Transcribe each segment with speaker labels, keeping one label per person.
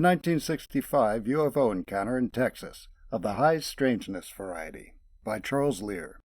Speaker 1: 1965 UFO encounter in Texas of the high strangeness variety by Charles Lear.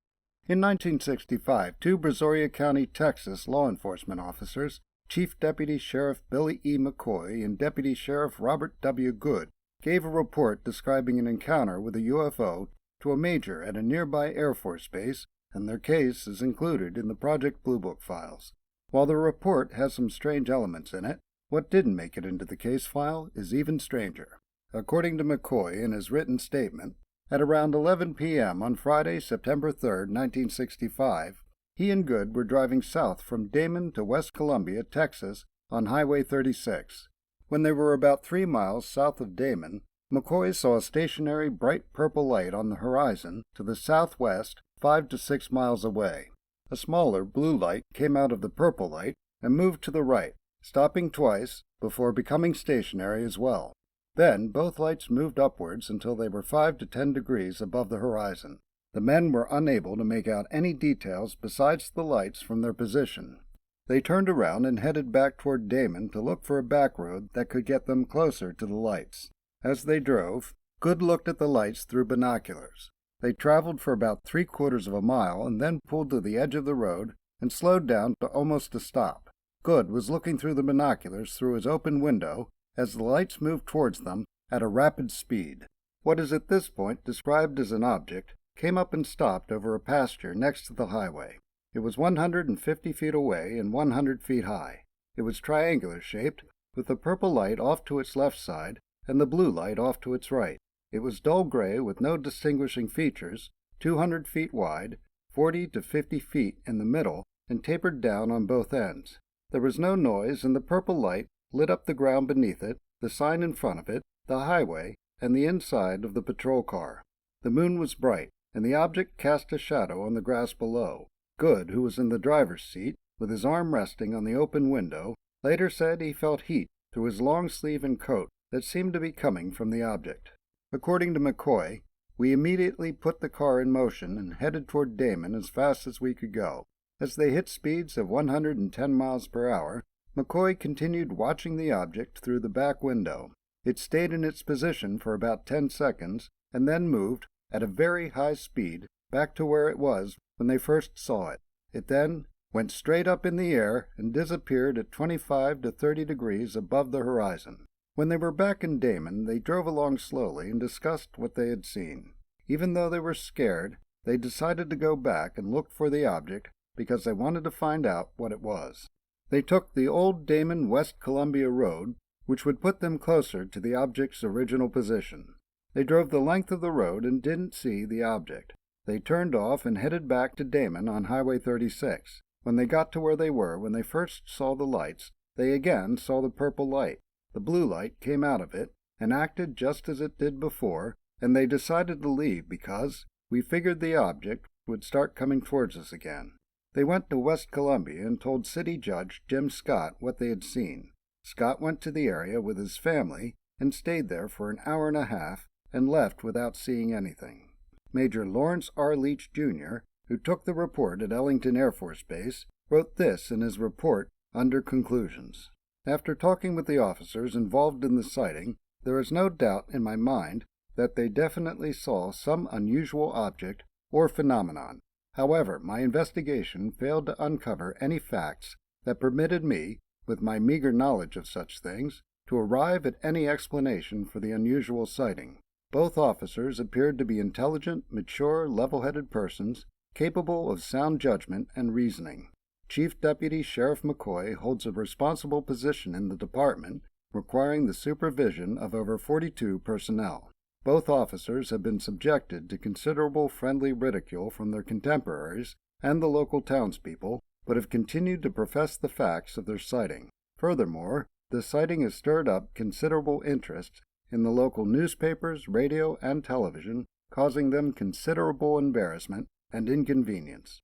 Speaker 1: In 1965, two Brazoria County, Texas law enforcement officers, Chief Deputy Sheriff Billy E. McCoy and Deputy Sheriff Robert W. Good, gave a report describing an encounter with a UFO to a major at a nearby Air Force base, and their case is included in the Project Blue Book files. While the report has some strange elements in it, what didn't make it into the case file is even stranger. According to McCoy in his written statement, at around 11 p.m. on Friday, September 3, 1965, he and Good were driving south from Damon to West Columbia, Texas, on Highway 36. When they were about 3 miles south of Damon, McCoy saw a stationary bright purple light on the horizon to the southwest 5 to 6 miles away. A smaller blue light came out of the purple light and moved to the right, stopping twice before becoming stationary as well. Then both lights moved upwards until they were 5 to 10 degrees above the horizon. The men were unable to make out any details besides the lights from their position. They turned around and headed back toward Damon to look for a back road that could get them closer to the lights. As they drove, Good looked at the lights through binoculars. They traveled for about 3/4 of a mile and then pulled to the edge of the road and slowed down to almost a stop. Good was looking through the binoculars through his open window as the lights moved towards them at a rapid speed. What is at this point described as an object came up and stopped over a pasture next to the highway. It was 150 feet away and 100 feet high. It was triangular-shaped, with the purple light off to its left side and the blue light off to its right. It was dull gray with no distinguishing features, 200 feet wide, 40 to 50 feet in the middle, and tapered down on both ends. There was no noise, and the purple light lit up the ground beneath it, the sign in front of it, the highway, and the inside of the patrol car. The moon was bright, and the object cast a shadow on the grass below. Good, who was in the driver's seat, with his arm resting on the open window, later said he felt heat through his long sleeve and coat that seemed to be coming from the object. According to McCoy, we immediately put the car in motion and headed toward Damon as fast as we could go. As they hit speeds of 110 miles per hour, McCoy continued watching the object through the back window. It stayed in its position for about 10 seconds and then moved, at a very high speed, back to where it was when they first saw it. It then went straight up in the air and disappeared at 25 to 30 degrees above the horizon. When they were back in Damon, they drove along slowly and discussed what they had seen. Even though they were scared, they decided to go back and look for the object because they wanted to find out what it was. They took the old Damon West Columbia Road, which would put them closer to the object's original position. They drove the length of the road and didn't see the object. They turned off and headed back to Damon on Highway 36. When they got to where they were when they first saw the lights, they again saw the purple light. The blue light came out of it and acted just as it did before, and they decided to leave because we figured the object would start coming towards us again. They went to West Columbia and told City Judge Jim Scott what they had seen. Scott went to the area with his family and stayed there for an hour and a half and left without seeing anything. Major Lawrence R. Leach, Jr., who took the report at Ellington Air Force Base, wrote this in his report under conclusions. After talking with the officers involved in the sighting, there is no doubt in my mind that they definitely saw some unusual object or phenomenon. However, my investigation failed to uncover any facts that permitted me, with my meager knowledge of such things, to arrive at any explanation for the unusual sighting. Both officers appeared to be intelligent, mature, level-headed persons, capable of sound judgment and reasoning. Chief Deputy Sheriff McCoy holds a responsible position in the department, requiring the supervision of over 42 personnel. Both officers have been subjected to considerable friendly ridicule from their contemporaries and the local townspeople, but have continued to profess the facts of their sighting. Furthermore, the sighting has stirred up considerable interest in the local newspapers, radio, and television, causing them considerable embarrassment and inconvenience.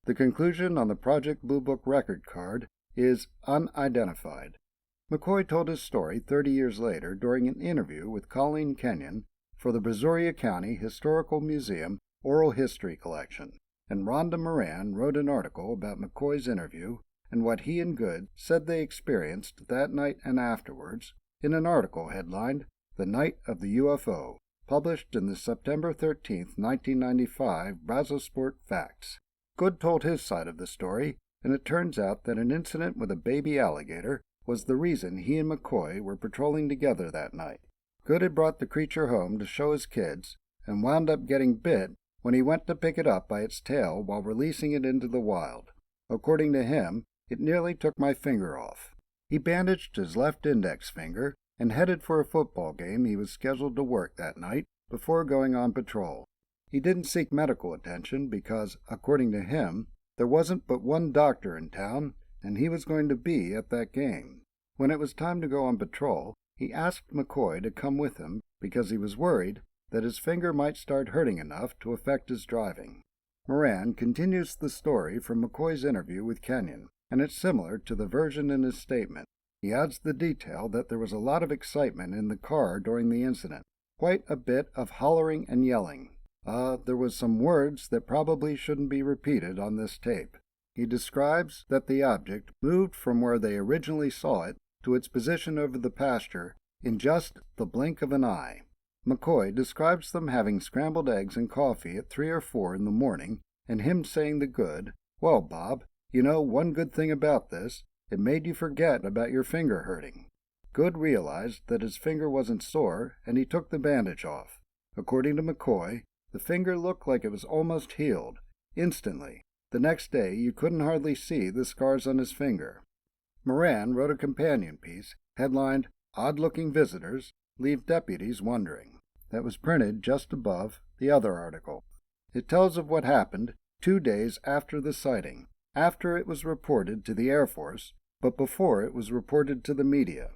Speaker 1: The conclusion on the Project Blue Book record card is unidentified. McCoy told his story 30 years later during an interview with Colleen Kenyon for the Brazoria County Historical Museum Oral History Collection, and Rhonda Moran wrote an article about McCoy's interview and what he and Good said they experienced that night and afterwards in an article headlined "The Night of the UFO," published in the September 13, 1995 Brazosport Facts. Good told his side of the story, and it turns out that an incident with a baby alligator was the reason he and McCoy were patrolling together that night. Good had brought the creature home to show his kids, and wound up getting bit when he went to pick it up by its tail while releasing it into the wild. According to him, it nearly took my finger off. He bandaged his left index finger and headed for a football game he was scheduled to work that night before going on patrol. He didn't seek medical attention because, according to him, there wasn't but one doctor in town, and he was going to be at that game. When it was time to go on patrol, he asked McCoy to come with him because he was worried that his finger might start hurting enough to affect his driving. Moran continues the story from McCoy's interview with Kenyon, and it's similar to the version in his statement. He adds the detail that there was a lot of excitement in the car during the incident, quite a bit of hollering and yelling. There was some words that probably shouldn't be repeated on this tape. He describes that the object moved from where they originally saw it to its position over the pasture in just the blink of an eye. McCoy describes them having scrambled eggs and coffee at 3 or 4 in the morning, and him saying to Good, "Well, Bob, you know one good thing about this, it made you forget about your finger hurting." Good realized that his finger wasn't sore, and he took the bandage off. According to McCoy, the finger looked like it was almost healed, instantly. The next day, you couldn't hardly see the scars on his finger. Moran wrote a companion piece headlined, "Odd-Looking Visitors Leave Deputies Wondering," that was printed just above the other article. It tells of what happened 2 days after the sighting, after it was reported to the Air Force, but before it was reported to the media.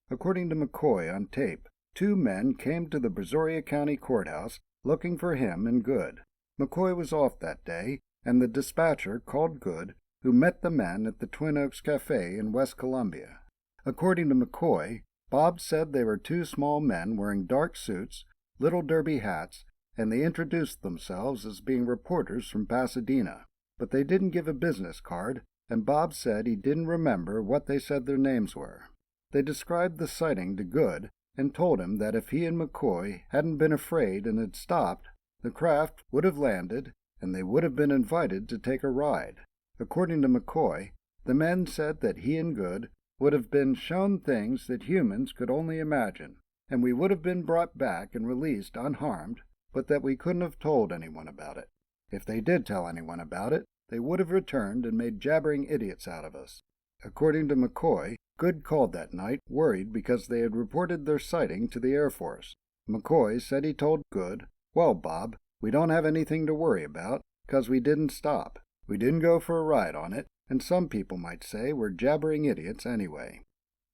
Speaker 1: According to McCoy on tape, 2 men came to the Brazoria County Courthouse looking for him and Good. McCoy was off that day, and the dispatcher called Good, who met the men at the Twin Oaks Cafe in West Columbia. According to McCoy, Bob said they were 2 small men wearing dark suits, little derby hats, and they introduced themselves as being reporters from Pasadena. But they didn't give a business card, and Bob said he didn't remember what they said their names were. They described the sighting to Good and told him that if he and McCoy hadn't been afraid and had stopped, the craft would have landed and they would have been invited to take a ride. According to McCoy, the men said that he and Good would have been shown things that humans could only imagine, and we would have been brought back and released unharmed, but that we couldn't have told anyone about it. If they did tell anyone about it, they would have returned and made jabbering idiots out of us. According to McCoy, Good called that night, worried because they had reported their sighting to the Air Force. McCoy said he told Good, "Well, Bob, we don't have anything to worry about, 'cause we didn't stop. We didn't go for a ride on it, and some people might say we're jabbering idiots anyway."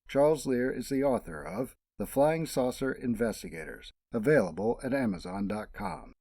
Speaker 1: Charles Lear is the author of The Flying Saucer Investigators, available at Amazon.com.